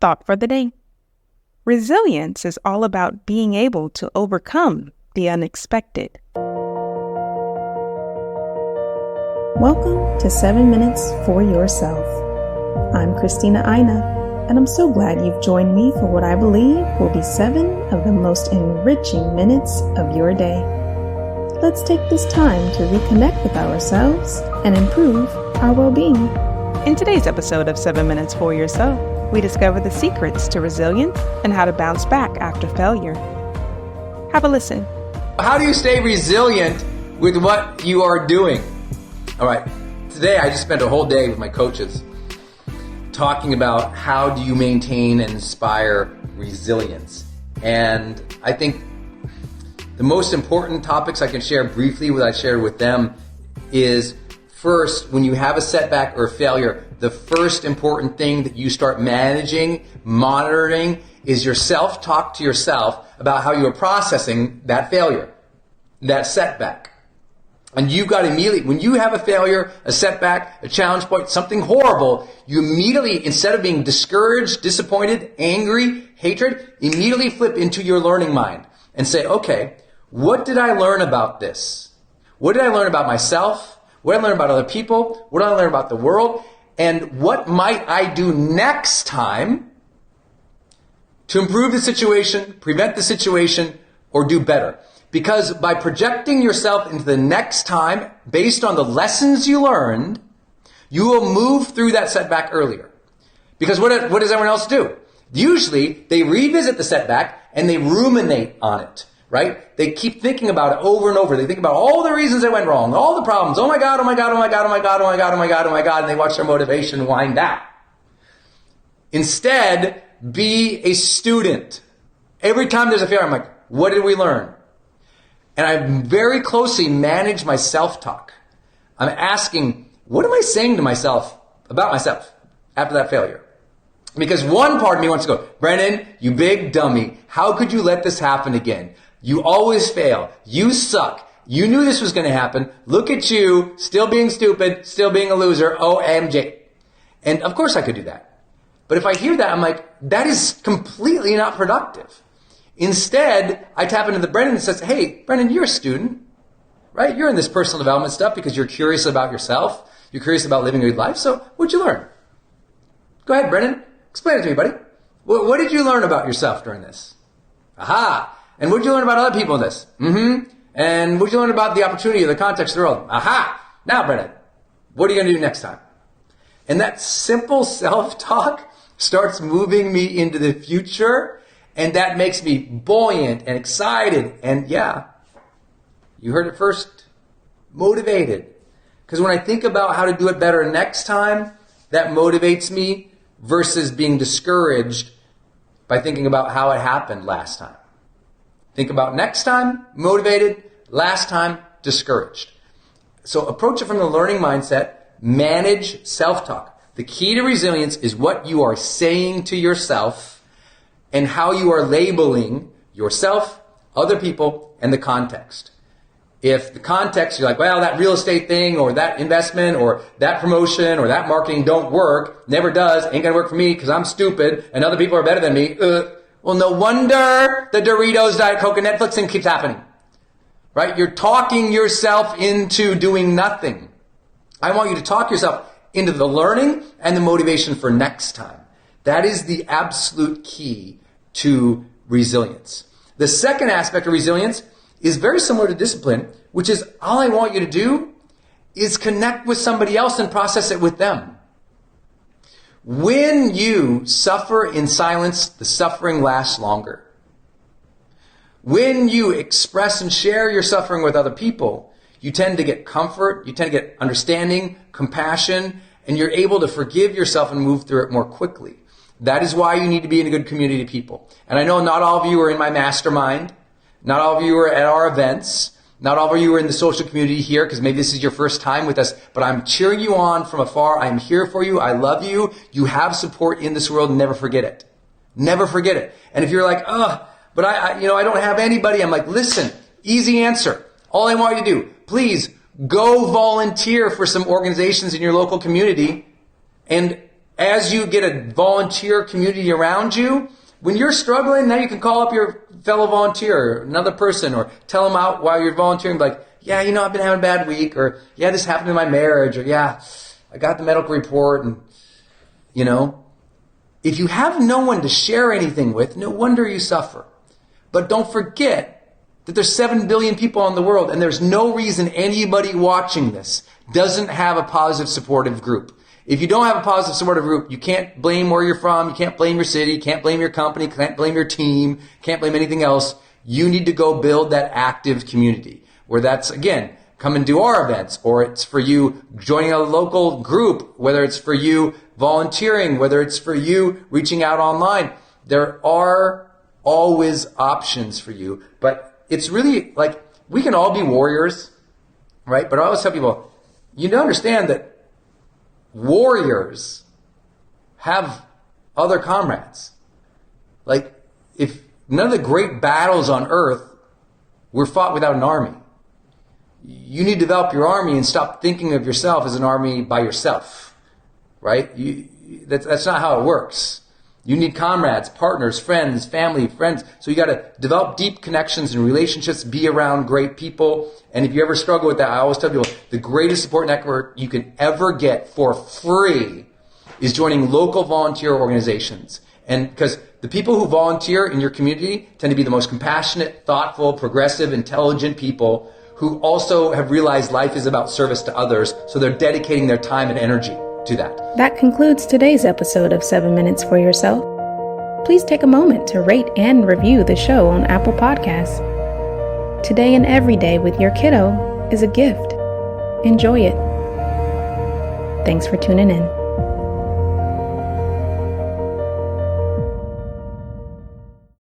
Thought for the day. Resilience is all about being able to overcome the unexpected. Welcome to 7 Minutes for Yourself. I'm Christina Aina, and I'm so glad you've joined me for what I believe will be 7 of the most enriching minutes of your day. Let's take this time to reconnect with ourselves and improve our well-being. In today's episode of 7 Minutes for Yourself, we discover the secrets to resilience and how to bounce back after failure. Have a listen. How do you stay resilient with what you are doing? All right, today I just spent a whole day with my coaches talking about how do you maintain and inspire resilience. And I think the most important topics I can share briefly, what I shared with them, is first, when you have a setback or a failure, the first important thing that you start managing, monitoring, is your self-talk to yourself about how you are processing that failure, that setback. And you've got immediately, when you have a failure, a setback, a challenge point, something horrible, you immediately, instead of being discouraged, disappointed, angry, hatred, immediately flip into your learning mind and say, okay, what did I learn about this? What did I learn about myself? What did I learn about other people? What did I learn about the world? And what might I do next time to improve the situation, prevent the situation, or do better? Because by projecting yourself into the next time, based on the lessons you learned, you will move through that setback earlier. Because what does everyone else do? Usually, they revisit the setback and they ruminate on it, right? They keep thinking about it over and over. They think about all the reasons it went wrong, all the problems. Oh my God, oh my God, oh my God, oh my God, oh my God, oh my God, oh my God. And they watch their motivation wind down. Instead, be a student. Every time there's a failure, I'm like, what did we learn? And I very closely manage my self-talk. I'm asking, what am I saying to myself about myself after that failure? Because one part of me wants to go, Brennan, you big dummy. How could you let this happen again? You always fail. You suck. You knew this was going to happen. Look at you, still being stupid, still being a loser. OMG. And of course I could do that. But if I hear that, I'm like, that is completely not productive. Instead, I tap into the Brennan and says, hey, Brennan, you're a student, right? You're in this personal development stuff because you're curious about yourself. You're curious about living a good life. So what'd you learn? Go ahead, Brennan. Explain it to me, buddy. What did you learn about yourself during this? Aha. And what did you learn about other people in this? Mm-hmm. And what did you learn about the opportunity or the context of the world? Aha. Now, Brennan, what are you going to do next time? And that simple self-talk starts moving me into the future. And that makes me buoyant and excited. And yeah, you heard it first, motivated. Because when I think about how to do it better next time, that motivates me versus being discouraged by thinking about how it happened last time. Think about next time, motivated, last time, discouraged. So approach it from the learning mindset, manage self-talk. The key to resilience is what you are saying to yourself and how you are labeling yourself, other people, and the context. If the context, you're like, well, that real estate thing or that investment or that promotion or that marketing don't work, never does, ain't gonna work for me because I'm stupid and other people are better than me. Well, no wonder the Doritos, Diet Coke, and Netflix thing keeps happening. Right? You're talking yourself into doing nothing. I want you to talk yourself into the learning and the motivation for next time. That is the absolute key to resilience. The second aspect of resilience is very similar to discipline, which is all I want you to do is connect with somebody else and process it with them. When you suffer in silence, the suffering lasts longer. When you express and share your suffering with other people, you tend to get comfort, you tend to get understanding, compassion, and you're able to forgive yourself and move through it more quickly. That is why you need to be in a good community of people. And I know not all of you are in my mastermind. Not all of you are at our events. Not all of you are in the social community here because maybe this is your first time with us, but I'm cheering you on from afar. I'm here for you. I love you. You have support in this world. Never forget it. Never forget it. And if you're like, but I don't have anybody. I'm like, listen, easy answer. All I want you to do, please go volunteer for some organizations in your local community and as you get a volunteer community around you, when you're struggling, now you can call up your fellow volunteer, another person, or tell them out while you're volunteering, like, yeah, I've been having a bad week, or yeah, this happened in my marriage, or yeah, I got the medical report, and if you have no one to share anything with, no wonder you suffer. But don't forget that there's 7 billion people in the world, and there's no reason anybody watching this doesn't have a positive supportive group. If you don't have a positive supportive group, you can't blame where you're from, you can't blame your city, you can't blame your company, you can't blame your team, you can't blame anything else. You need to go build that active community, where that's, again, come and do our events, or it's for you joining a local group, whether it's for you volunteering, whether it's for you reaching out online. There are always options for you, but it's really like, we can all be warriors, right? But I always tell people, you need to understand that warriors have other comrades. Like, if none of the great battles on earth were fought without an army, you need to develop your army and stop thinking of yourself as an army by yourself, right? That's not how it works. You need comrades, partners, friends, family, friends. So you got to develop deep connections and relationships, be around great people. And if you ever struggle with that, I always tell people the greatest support network you can ever get for free is joining local volunteer organizations. And because the people who volunteer in your community tend to be the most compassionate, thoughtful, progressive, intelligent people who also have realized life is about service to others. So they're dedicating their time and energy to that. That concludes today's episode of 7 Minutes for Yourself. Please take a moment to rate and review the show on Apple Podcasts. Today and every day with your kiddo is a gift. Enjoy it. Thanks for tuning in.